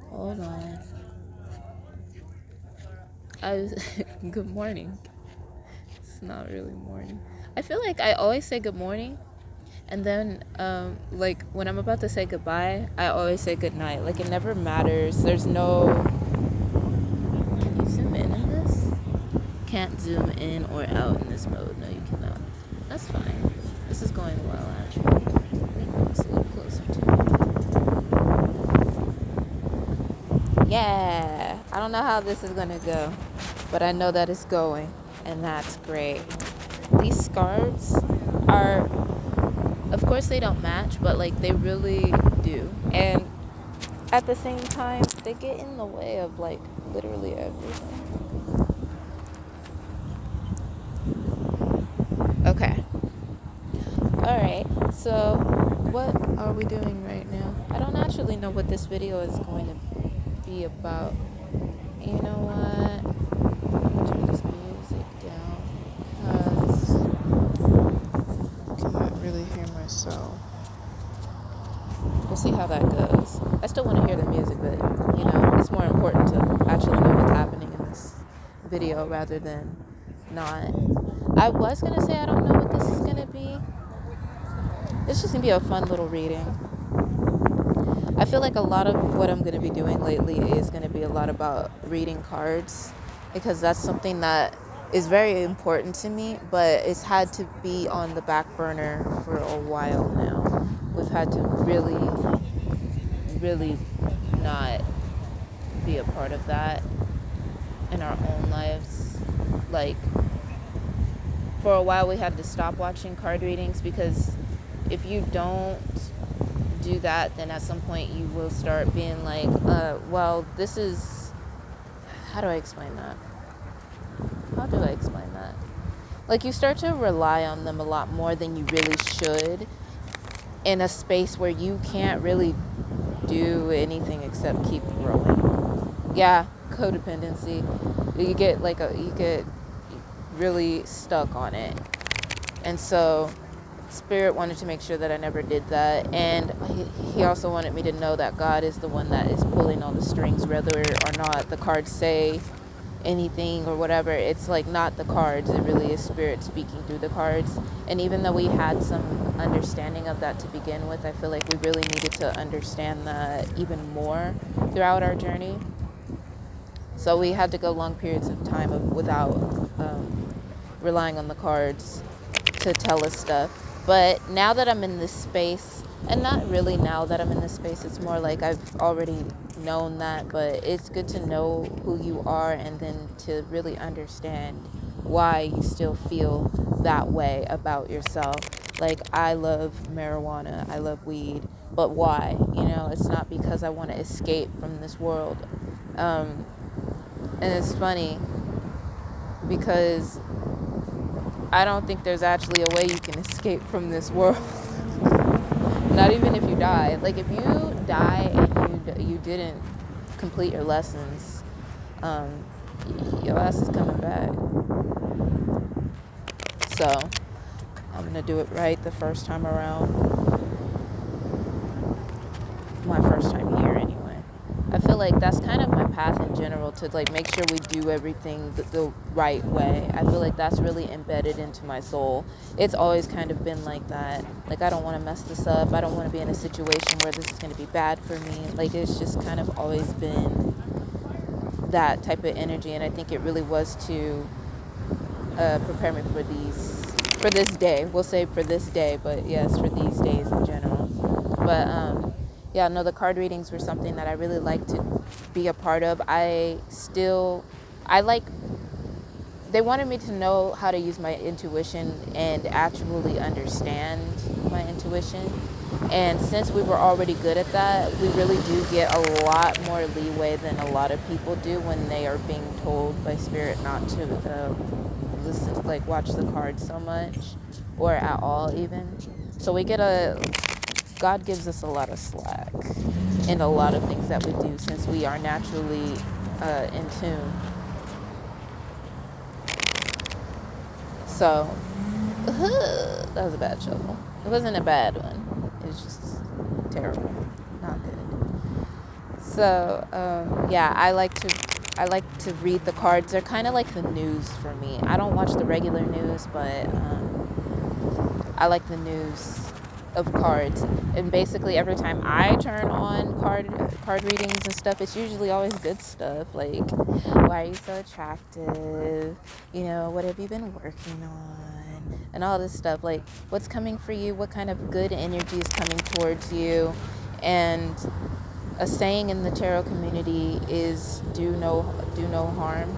Hold on. Good morning. It's not really morning. I feel like I always say good morning, and then like when I'm about to say goodbye, I always say good night. Like it never matters. There's no. Can you zoom in this? Can't zoom in or out in this mode. No, you cannot. That's fine. This is going well actually. It's a little closer to me. Yeah. I don't know how this is gonna go, but I know that it's going, and that's great. These scarves are, of course they don't match, but like they really do. And at the same time, they get in the way of like literally everything. Okay. Alright, so what are we doing right now? I don't actually know what this video is going to be about. You know what? I'm gonna turn this music down because I can't really hear myself. We'll see how that goes. I still want to hear the music, but you know, it's more important to actually know what's happening in this video rather than not. I was gonna say I don't know what this is gonna be. It's just gonna be a fun little reading. I feel like a lot of what I'm gonna be doing lately is gonna be a lot about reading cards, because that's something that is very important to me, but it's had to be on the back burner for a while now. We've had to really not be a part of that in our own lives. Like, for a while we had to stop watching card readings, because if you don't do that, then at some point you will start being like, well, this is, how do I explain that? Like, you start to rely on them a lot more than you really should, in a space where you can't really do anything except keep growing. Yeah, codependency. You get really stuck on it. And so Spirit wanted to make sure that I never did that. And he also wanted me to know that God is the one that is pulling all the strings, whether or not the cards say anything or whatever. It's like not the cards, it really is Spirit speaking through the cards. And even though we had some understanding of that to begin with, I feel like we really needed to understand that even more throughout our journey. So we had to go long periods of time without relying on the cards to tell us stuff. But now that I'm in this space, and not really now that I'm in this space, it's more like I've already known that, but it's good to know who you are and then to really understand why you still feel that way about yourself. Like, I love marijuana, I love weed, but why? You know, it's not because I want to escape from this world. And it's funny because I don't think there's actually a way you can escape from this world. Not even if you die. Like, if you die and you didn't complete your lessons, your ass is coming back. So I'm gonna do it right the first time around. My first time here anyway. I feel like that's kind of my path in general, to like make sure we do everything the right way. I feel like that's really embedded into my soul. It's always kind of been like that. Like, I don't want to mess this up. I don't want to be in a situation where this is going to be bad for me. Like, it's just kind of always been that type of energy. And I think it really was to prepare me for this day. We'll say for this day, but yes, for these days in general. But yeah, no, the card readings were something that I really like to be a part of. They wanted me to know how to use my intuition and actually understand my intuition. And since we were already good at that, we really do get a lot more leeway than a lot of people do when they are being told by Spirit not to listen, like watch the cards so much, or at all even. So God gives us a lot of slack in a lot of things that we do, since we are naturally in tune. So, that was a bad shuffle. It wasn't a bad one. It was just terrible, not good. So yeah, I like to read the cards. They're kind of like the news for me. I don't watch the regular news, but I like the news of cards. And basically every time I turn on card readings and stuff, it's usually always good stuff, like, why are you so attractive, you know, what have you been working on, and all this stuff, like what's coming for you, what kind of good energy is coming towards you. And a saying in the tarot community is do no harm.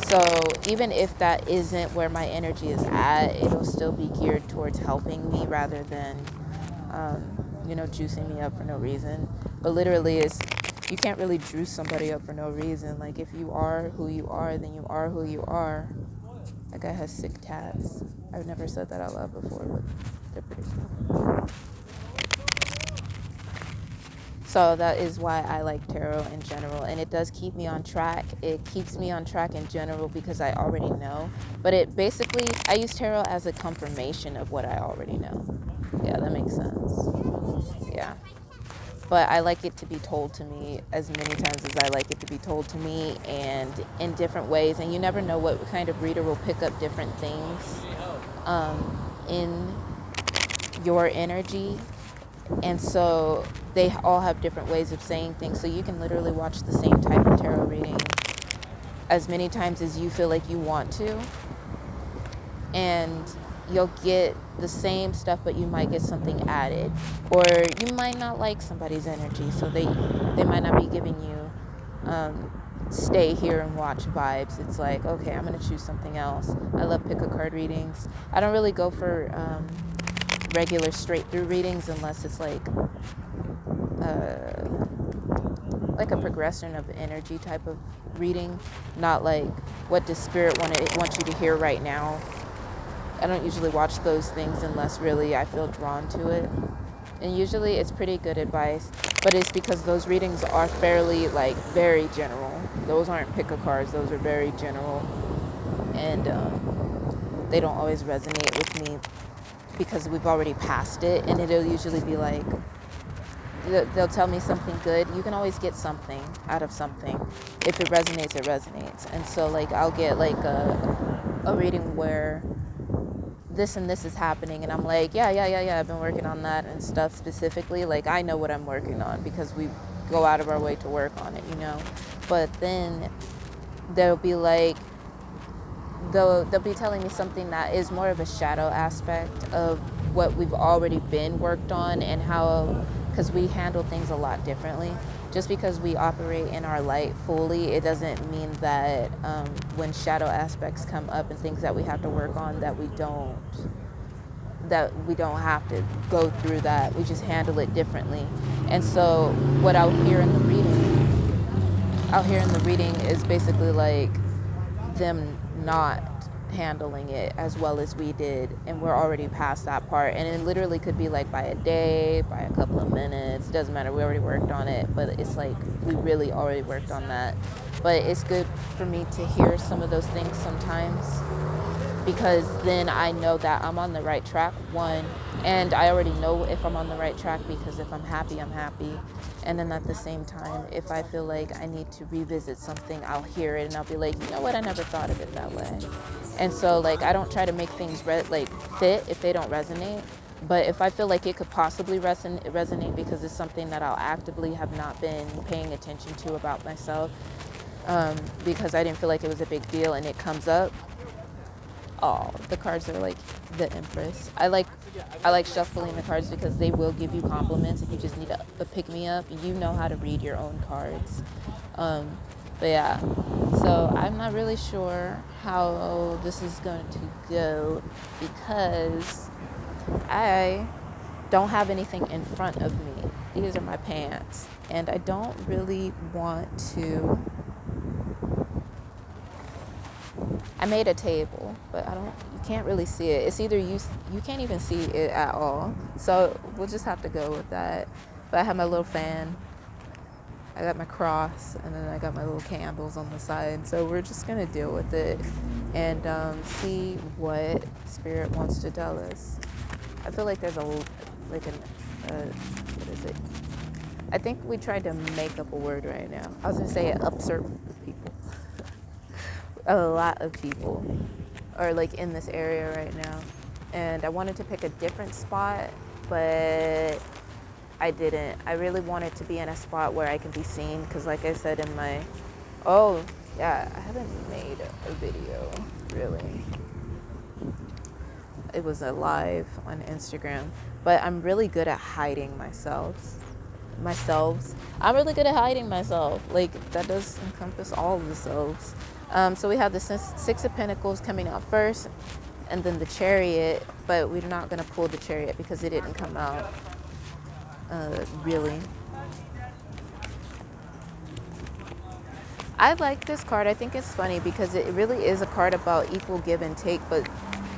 So even if that isn't where my energy is at, it'll still be geared towards helping me rather than, juicing me up for no reason. But literally, you can't really juice somebody up for no reason. Like, if you are who you are, then you are who you are. That guy has sick tats. I've never said that out loud before, but they're pretty cool. So that is why I like tarot in general, and it does keep me on track. It keeps me on track in general because I already know. But I use tarot as a confirmation of what I already know. Yeah, that makes sense. Yeah. But I like it to be told to me as many times as I like it to be told to me, and in different ways. And you never know what kind of reader will pick up different things in your energy. And so they all have different ways of saying things. So you can literally watch the same type of tarot reading as many times as you feel like you want to. And you'll get the same stuff, but you might get something added. Or you might not like somebody's energy. So they might not be giving you stay here and watch vibes. It's like, okay, I'm going to choose something else. I love pick-a-card readings. I don't really go for regular straight through readings unless it's like a progression of energy type of reading, not like what does spirit want you to hear right now. I don't usually watch those things unless really I feel drawn to it, and usually it's pretty good advice, but it's because those readings are fairly like very general. Those aren't pick-a-cards, those are very general, and they don't always resonate with me because we've already passed it. And it'll usually be like, they'll tell me something good. You can always get something out of something. If it resonates, it resonates. And so like I'll get like a reading where this and this is happening, and I'm like, yeah, I've been working on that and stuff specifically. Like, I know what I'm working on because we go out of our way to work on it, you know. But then they'll be like, they'll be telling me something that is more of a shadow aspect of what we've already been worked on, and how, because we handle things a lot differently. Just because we operate in our light fully, it doesn't mean that when shadow aspects come up and things that we have to work on, that we don't have to go through that. We just handle it differently. And so what I'll hear in the reading is basically like them not handling it as well as we did, and we're already past that part. And it literally could be like by a day, by a couple of minutes, doesn't matter, we already worked on it. But it's like we really already worked on that. But it's good for me to hear some of those things sometimes, because then I know that I'm on the right track, one, and I already know if I'm on the right track, because if I'm happy, I'm happy. And then at the same time, if I feel like I need to revisit something, I'll hear it and I'll be like, you know what, I never thought of it that way. And so like I don't try to make things fit if they don't resonate. But if I feel like it could possibly resonate because it's something that I'll actively have not been paying attention to about myself, because I didn't feel like it was a big deal, and it comes up, oh, the cards are like the Empress. I like shuffling the cards because they will give you compliments if you just need a pick-me-up. You know how to read your own cards. But yeah, so I'm not really sure how this is going to go because I don't have anything in front of me. These are my pants, and I don't really want to. I made a table, but you can't really see it. It's either you can't even see it at all. So we'll just have to go with that. But I have my little fan. I got my cross, and then I got my little candles on the side. So we're just going to deal with it and see what Spirit wants to tell us. I feel like there's a what is it? I think we tried to make up a word right now. I was going to say upsert people. A lot of people are like in this area right now. And I wanted to pick a different spot, but I didn't. I really wanted to be in a spot where I can be seen, because like I said in my, oh yeah, I haven't made a video really. It was a live on Instagram, but I'm really good at hiding myself. I'm really good at hiding myself. Like, that does encompass all of the selves. So we have the Six of Pentacles coming out first, and then the Chariot, but we're not going to pull the Chariot because it didn't come out really. I like this card. I think it's funny because it really is a card about equal give and take, but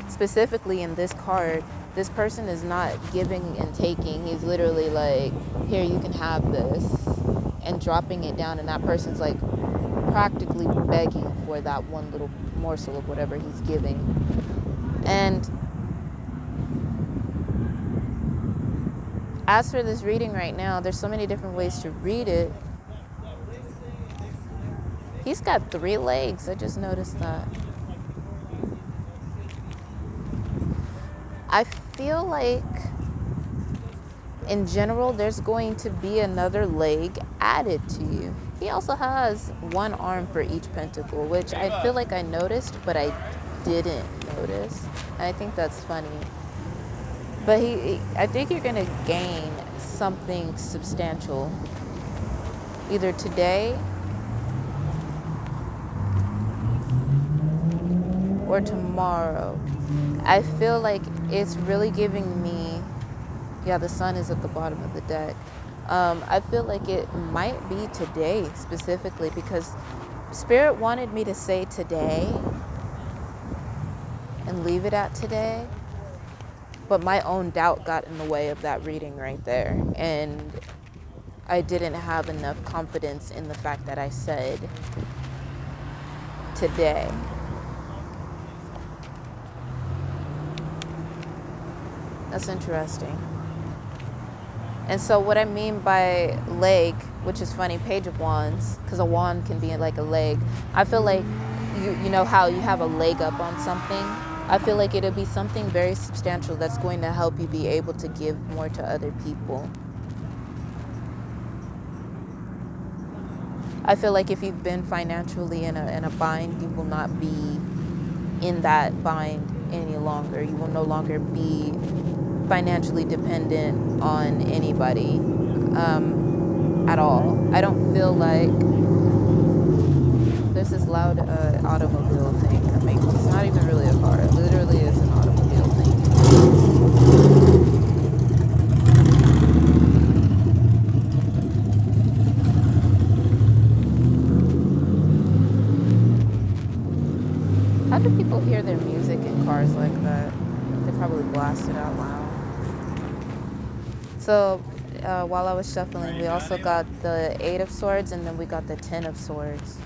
specifically in this card, this person is not giving and taking. He's literally like, here, you can have this, and dropping it down, and that person's like practically begging for that one little morsel of whatever he's giving. And as for this reading right now, there's so many different ways to read it. He's got 3 legs. I just noticed that. I feel like in general there's going to be another leg added to you. He also has 1 arm for each pentacle, which I feel like I noticed, but I didn't notice. I think that's funny. But I think you're going to gain something substantial either today or tomorrow. I feel like it's really giving me, yeah, the sun is at the bottom of the deck. I feel like it might be today specifically, because Spirit wanted me to say today and leave it at today, but my own doubt got in the way of that reading right there, and I didn't have enough confidence in the fact that I said today. That's interesting. And so what I mean by leg, which is funny, Page of Wands, because a wand can be like a leg. I feel like, you know how you have a leg up on something? I feel like it'll be something very substantial that's going to help you be able to give more to other people. I feel like if you've been financially in a bind, you will not be in that bind any longer. You will no longer be financially dependent on anybody at all. I don't feel like there's this loud automobile thing. I mean, it's not even really a car. It literally is an automobile thing. How do people hear their music in cars like that? They probably blast it out loud. So while I was shuffling, we also got the 8 of Swords, and then we got the 10 of Swords.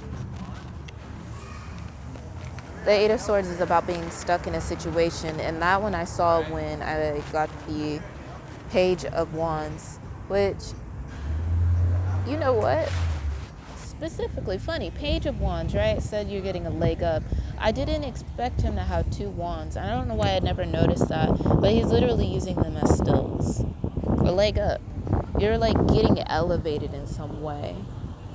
The 8 of Swords is about being stuck in a situation, and that one I saw when I got the Page of Wands, which, you know what? Specifically funny, Page of Wands, right? It said you're getting a leg up. I didn't expect him to have 2 wands. I don't know why I never noticed that, but he's literally using them as stilts. A leg up. You're like getting elevated in some way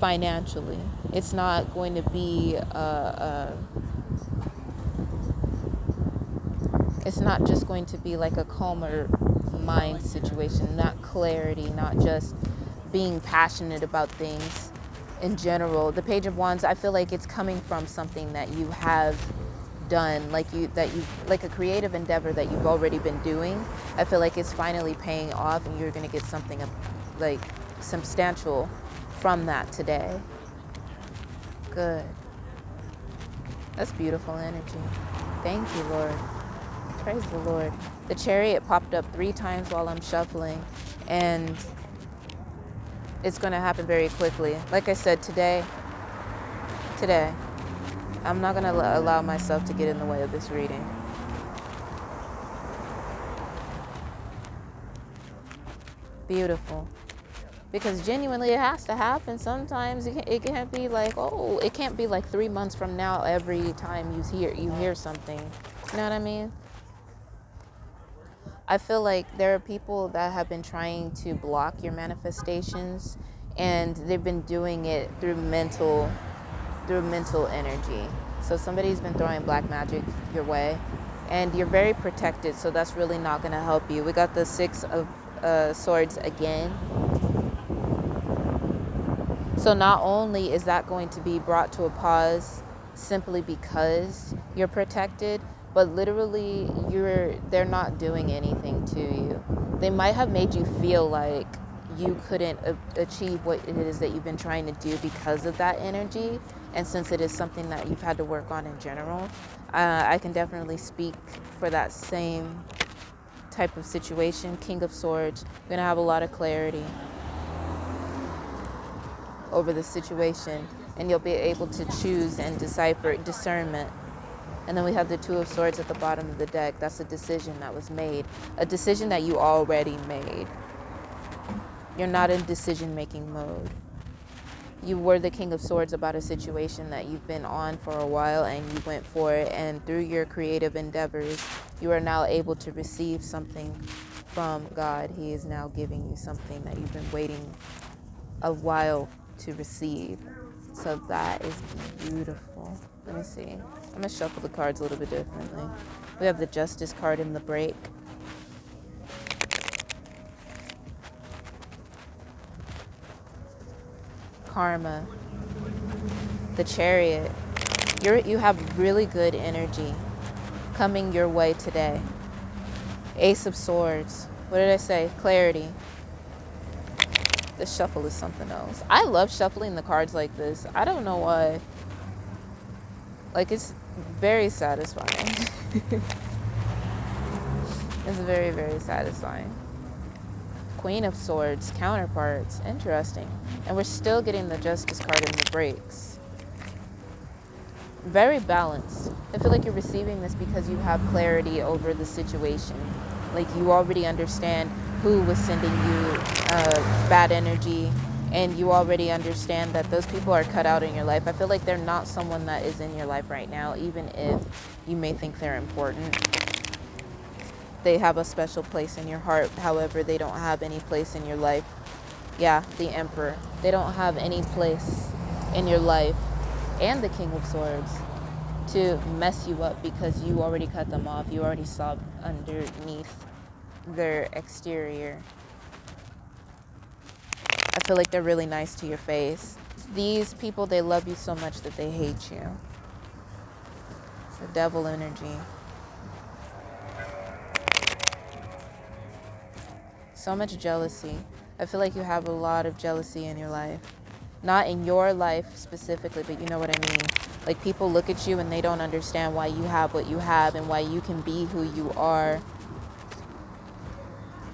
financially. It's not going to be it's not just going to be like a calmer mind situation, not clarity, not just being passionate about things in general. The Page of Wands, I feel like it's coming from something that you have done, like a creative endeavor that you've already been doing. I feel like it's finally paying off, and you're going to get something like substantial from that today. Good. That's beautiful energy. Thank you, Lord. Praise the Lord. The Chariot popped up 3 times while I'm shuffling, and it's going to happen very quickly. Like I said, today, I'm not going to allow myself to get in the way of this reading. Beautiful. Because genuinely it has to happen sometimes. It can't be like, oh, it can't be like 3 months from now every time you hear something. You know what I mean? I feel like there are people that have been trying to block your manifestations, and they've been doing it through mental energy. So somebody's been throwing black magic your way, and you're very protected, so that's really not going to help you. We got the Six of Swords again. So not only is that going to be brought to a pause simply because you're protected, but literally they're not doing anything to you. They might have made you feel like you couldn't achieve what it is that you've been trying to do because of that energy. And since it is something that you've had to work on in general, I can definitely speak for that same type of situation. King of Swords, you're going to have a lot of clarity over the situation, and you'll be able to choose and decipher discernment. And then we have the Two of Swords at the bottom of the deck. That's a decision that was made, a decision that you already made. You're not in decision-making mode. You were the King of Swords about a situation that you've been on for a while, and you went for it, and through your creative endeavors, you are now able to receive something from God. He is now giving you something that you've been waiting a while to receive. So that is beautiful. Let me see. I'm going to shuffle the cards a little bit differently. We have the Justice card in the break. Karma. The Chariot. You have really good energy coming your way today. Ace of Swords. What did I say? Clarity. This shuffle is something else. I love shuffling the cards like this. I don't know why. Like, it's very satisfying. It's very, very satisfying. Queen of Swords, counterparts. Interesting. And we're still getting the Justice card in the breaks. Very balanced. I feel like you're receiving this because you have clarity over the situation. Like, you already understand who was sending you bad energy, and you already understand that those people are cut out in your life. I feel like they're not someone that is in your life right now, even if you may think they're important. They have a special place in your heart. However, they don't have any place in your life. Yeah, the Emperor. They don't have any place in your life. And the King of Swords to mess you up because you already cut them off. You already saw underneath their exterior. I feel like they're really nice to your face. These people, they love you so much that they hate you. The Devil energy. So much jealousy. I feel like you have a lot of jealousy in your life. Not in your life specifically, but you know what I mean. Like, people look at you and they don't understand why you have what you have and why you can be who you are.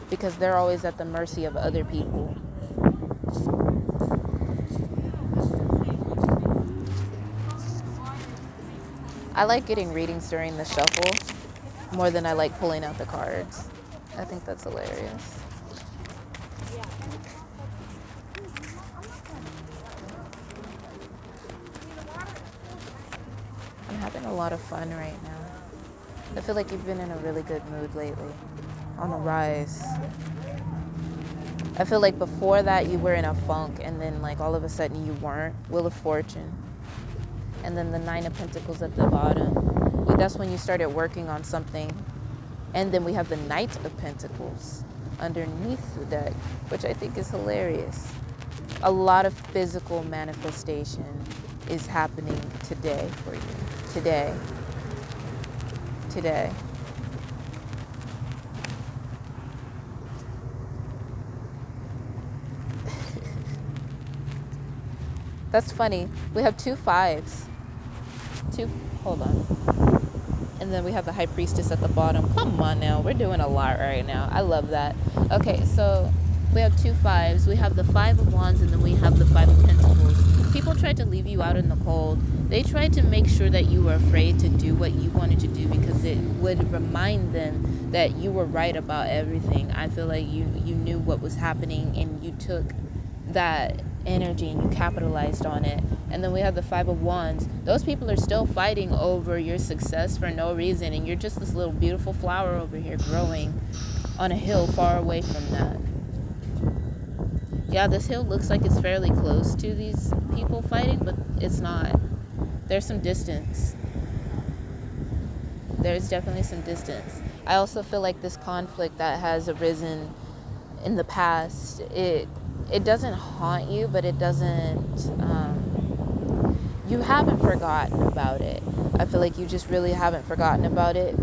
Because they're always at the mercy of other people. I like getting readings during the shuffle more than I like pulling out the cards. I think that's hilarious. I'm having a lot of fun right now. I feel like you've been in a really good mood lately. On the rise. I feel like before that you were in a funk, and then like all of a sudden you weren't. Wheel of Fortune. And then the Nine of Pentacles at the bottom. That's when you started working on something. And then we have the Knight of Pentacles underneath the deck, which I think is hilarious. A lot of physical manifestation is happening today for you. Today. Today. That's funny. We have 2 5s. Hold on. And then we have the High Priestess at the bottom. Come on now. We're doing a lot right now. I love that. Okay, so We have 2 5s. We have the 5 of Wands, and then we have the 5 of Pentacles. People tried to leave you out in the cold. They tried to make sure that you were afraid to do what you wanted to do, because it would remind them that you were right about everything. I feel like you knew what was happening, and you took that energy and you capitalized on it. And then we have the 5 of Wands. Those people are still fighting over your success for no reason, and you're just this little beautiful flower over here growing on a hill far away from that. Yeah, this hill looks like it's fairly close to these people fighting, but it's not. There's some distance. There's definitely some distance. I also feel like this conflict that has arisen in the past, it doesn't haunt you, but it doesn't, you haven't forgotten about it. I feel like you just really haven't forgotten about it,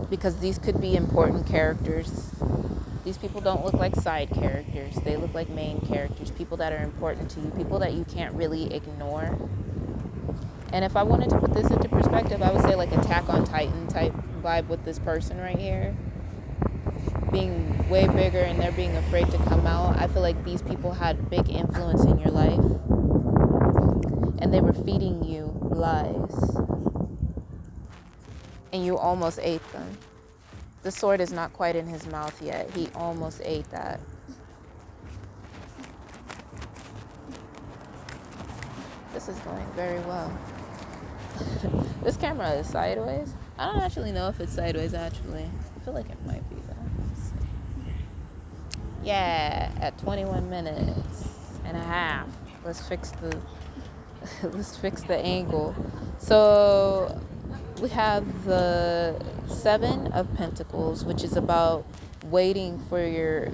because these could be important characters. These people don't look like side characters. They look like main characters, people that are important to you, people that you can't really ignore. And if I wanted to put this into perspective, I would say like Attack on Titan type vibe with this person right here. Being way bigger and they're being afraid to come out. I feel like these people had big influence in your life, and they were feeding you lies, and you almost ate them. The sword is not quite in his mouth yet. He almost ate that. This is going very well. This camera is sideways. I don't actually know if it's sideways, actually. I feel like it might be, though. Yeah, at 21 minutes and a half. Let's fix the angle. So we have the 7 of Pentacles, which is about waiting for your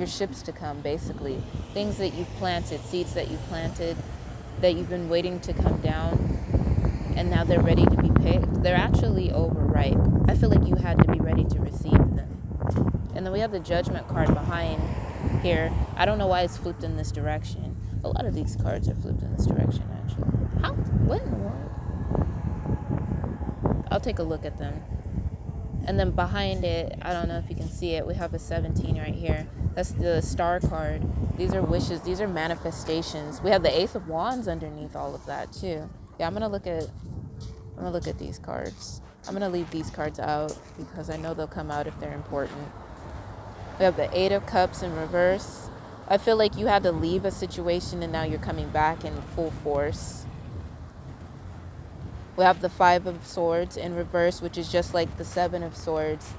ships to come, basically. Things that you've planted, seeds that you planted, that you've been waiting to come down, and now they're ready to be picked. They're actually overripe. I feel like you had to be ready to receive them. And then we have the Judgment card behind here. I don't know why it's flipped in this direction. A lot of these cards are flipped in this direction, actually. How? What in the world? I'll take a look at them. And then behind it, I don't know if you can see it, we have a 17 right here. That's the Star card. These are wishes. These are manifestations. We have the Ace of Wands underneath all of that, too. Yeah, I'm gonna look at these cards. I'm gonna leave these cards out because I know they'll come out if they're important. We have the 8 of Cups in reverse. I feel like you had to leave a situation and now you're coming back in full force. We have the 5 of Swords in reverse, which is just like the 7 of Swords.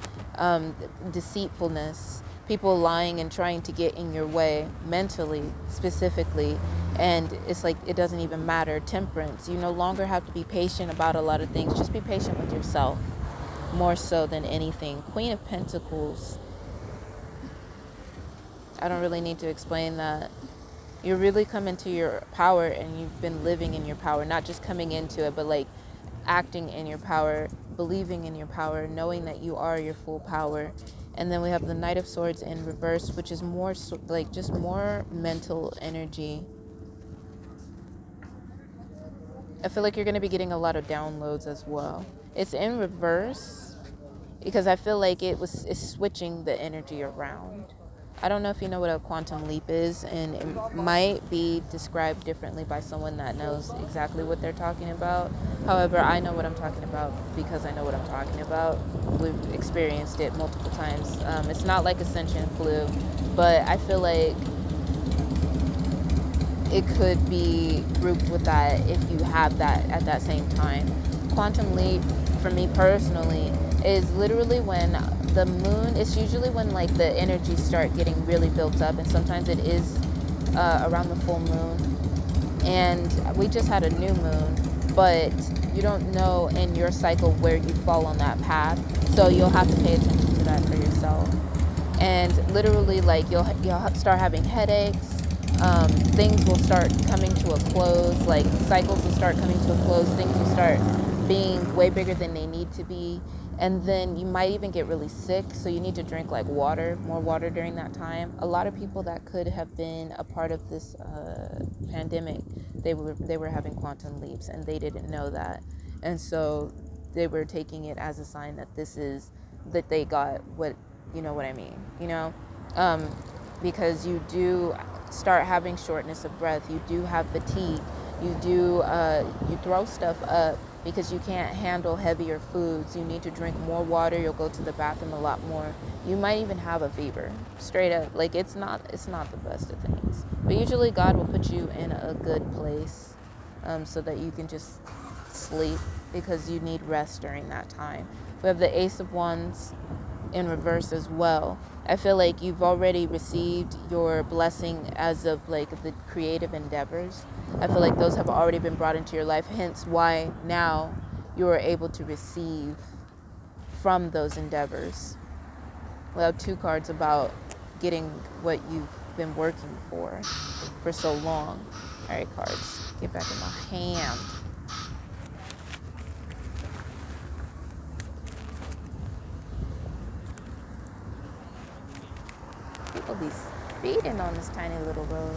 Deceitfulness. People lying and trying to get in your way, mentally, specifically. And it's like, it doesn't even matter. Temperance. You no longer have to be patient about a lot of things. Just be patient with yourself, more so than anything. Queen of Pentacles. I don't really need to explain that. You really come into your power, and you've been living in your power, not just coming into it, but like acting in your power, believing in your power, knowing that you are your full power. And then we have the Knight of Swords in reverse, which is more like just more mental energy. I feel like you're going to be getting a lot of downloads as well. It's in reverse because I feel like it's switching the energy around. I don't know if you know what a quantum leap is, and it might be described differently by someone that knows exactly what they're talking about. However, I know what I'm talking about because I know what I'm talking about. We've experienced it multiple times. It's not like Ascension flu, but I feel like it could be grouped with that if you have that at that same time. Quantum leap, for me personally, is literally when the moon, it's usually when like the energies start getting really built up, and sometimes it is around the full moon. And we just had a new moon, but you don't know in your cycle where you fall on that path, so you'll have to pay attention to that for yourself. And literally, like you'll start having headaches. Things will start coming to a close, like cycles will start coming to a close, things will start being way bigger than they need to be, and then you might even get really sick, so you need to drink like water, more water during that time. A lot of people that could have been a part of this pandemic, they were having quantum leaps, and they didn't know that, and so they were taking it as a sign that that they got what, you know what I mean, you know. because you do start having shortness of breath. You do have fatigue. You throw stuff up because you can't handle heavier foods. You need to drink more water. You'll go to the bathroom a lot more. You might even have a fever. Straight up. Like, it's not the best of things. But usually God will put you in a good place so that you can just sleep, because you need rest during that time. We have the Ace of Wands in reverse as well. I feel like you've already received your blessing as of like the creative endeavors. I feel like those have already been brought into your life, hence why now you are able to receive from those endeavors. We have 2 cards about getting what you've been working for so long. All right, cards, get back in my hand. People be speeding on this tiny little road.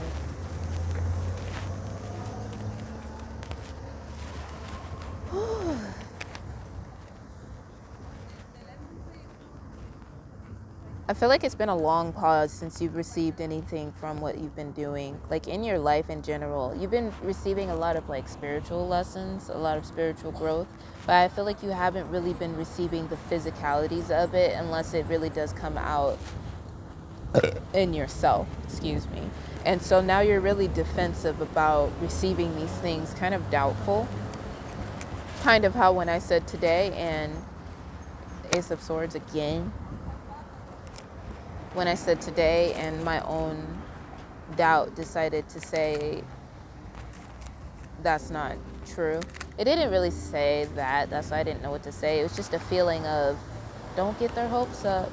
I feel like it's been a long pause since you've received anything from what you've been doing. Like, in your life in general, you've been receiving a lot of like spiritual lessons, a lot of spiritual growth, but I feel like you haven't really been receiving the physicalities of it unless it really does come out in yourself, excuse me. And so now you're really defensive about receiving these things, kind of doubtful. Kind of how when I said today, and Ace of Swords again, when I said today and my own doubt decided to say that's not true. It didn't really say that. That's why I didn't know what to say. It was just a feeling of, don't get their hopes up.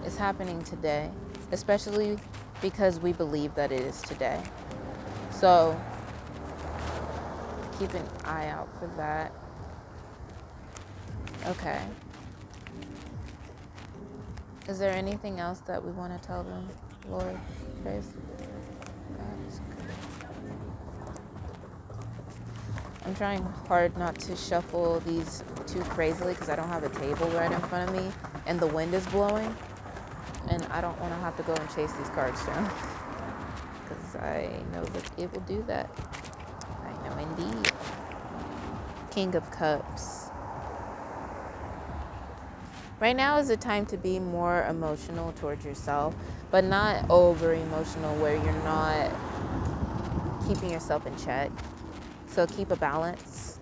It's happening today, especially because we believe that it is today. So keep an eye out for that. Okay. Is there anything else that we want to tell them, Lord? Praise God is good. I'm trying hard not to shuffle these too crazily because I don't have a table right in front of me and the wind is blowing, and I don't want to have to go and chase these cards down because I know that it will do that. I know indeed. King of Cups. Right now is the time to be more emotional towards yourself, but not over emotional where you're not keeping yourself in check. So keep a balance.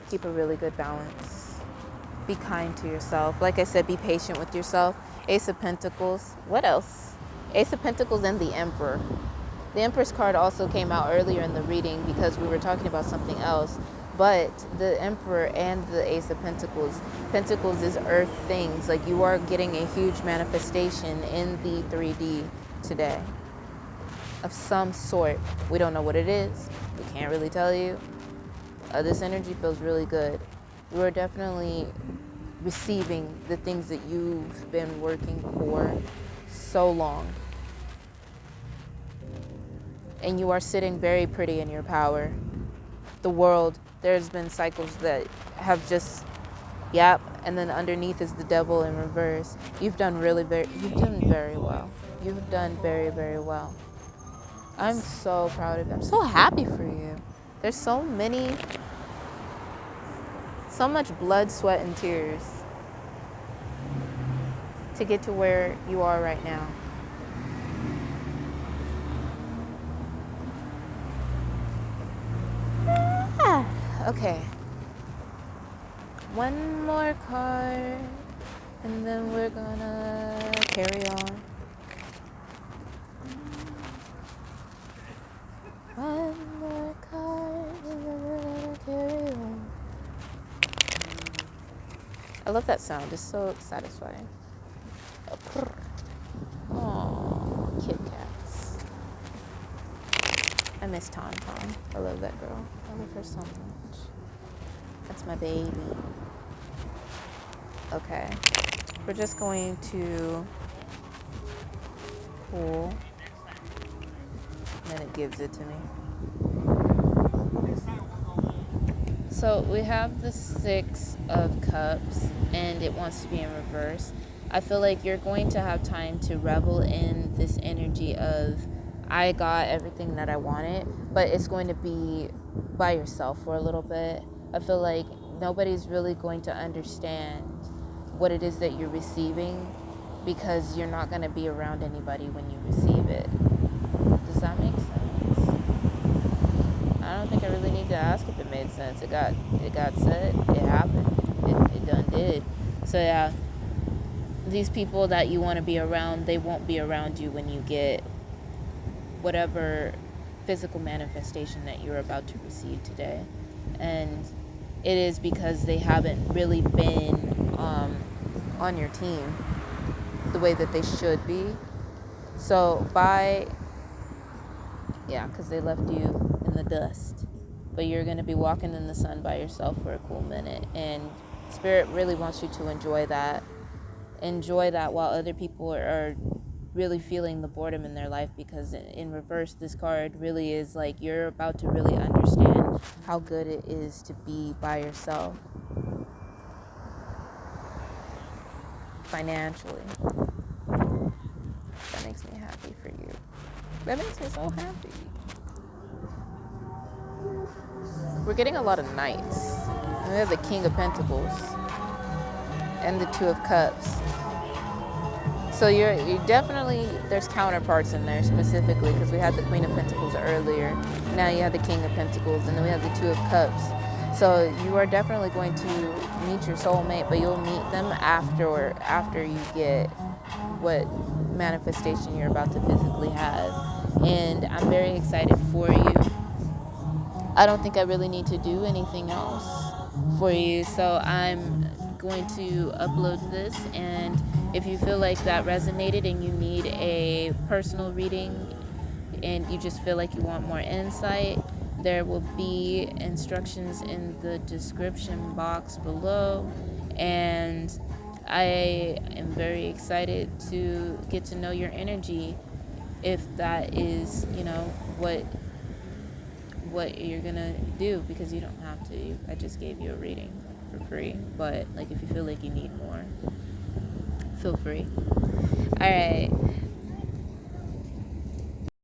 Keep a really good balance. Be kind to yourself. Like I said, be patient with yourself. Ace of Pentacles. What else? Ace of Pentacles and the Emperor. The Empress card also came out earlier in the reading because we were talking about something else. But the Emperor and the Ace of Pentacles. Pentacles is earth things. Like, you are getting a huge manifestation in the 3D today of some sort. We don't know what it is. We can't really tell you. This energy feels really good. You are definitely receiving the things that you've been working for so long. And you are sitting very pretty in your power. The world, there's been cycles that have just, yep, and then underneath is the devil in reverse. You've done you've done very well. You've done very, very well. I'm so proud of you. I'm so happy for you. There's so much blood, sweat, and tears to get to where you are right now. Okay. One more card, and then we're gonna carry on. One more card, and then we're gonna carry on. I love that sound. It's so satisfying. Oh, Kit Kats. I miss Tom. I love that girl. I love her so much. That's my baby. Okay. We're just going to pull. And then it gives it to me. So we have the 6 of Cups, and it wants to be in reverse. I feel like you're going to have time to revel in this energy of, I got everything that I wanted, but it's going to be by yourself for a little bit. I feel like nobody's really going to understand what it is that you're receiving, because you're not going to be around anybody when you receive it. Does that make sense? I don't think I really need to ask if it made sense. It got said, it happened, it done did. So yeah, these people that you want to be around, they won't be around you when you get whatever physical manifestation that you're about to receive today. And it is because they haven't really been on your team the way that they should be. So because they left you in the dust, but you're going to be walking in the sun by yourself for a cool minute, and Spirit really wants you to enjoy that while other people are really feeling the boredom in their life, because in reverse, this card really is like you're about to really understand how good it is to be by yourself financially. That makes me happy for you. That makes me so happy. We're getting a lot of knights. And we have the King of Pentacles and the Two of Cups. So you're definitely, there's counterparts in there specifically, because we had the Queen of Pentacles earlier. Now you have the King of Pentacles, and then we have the Two of Cups. So you are definitely going to meet your soulmate, but you'll meet them after you get what manifestation you're about to physically have. And I'm very excited for you. I don't think I really need to do anything else for you, so I'm going to upload this, and if you feel like that resonated and you need a personal reading and you just feel like you want more insight, there will be instructions in the description box below. And I am very excited to get to know your energy, if that is, what you're gonna do, because you don't have to. I just gave you a reading for free, but like if you feel like you need more, feel free. All right,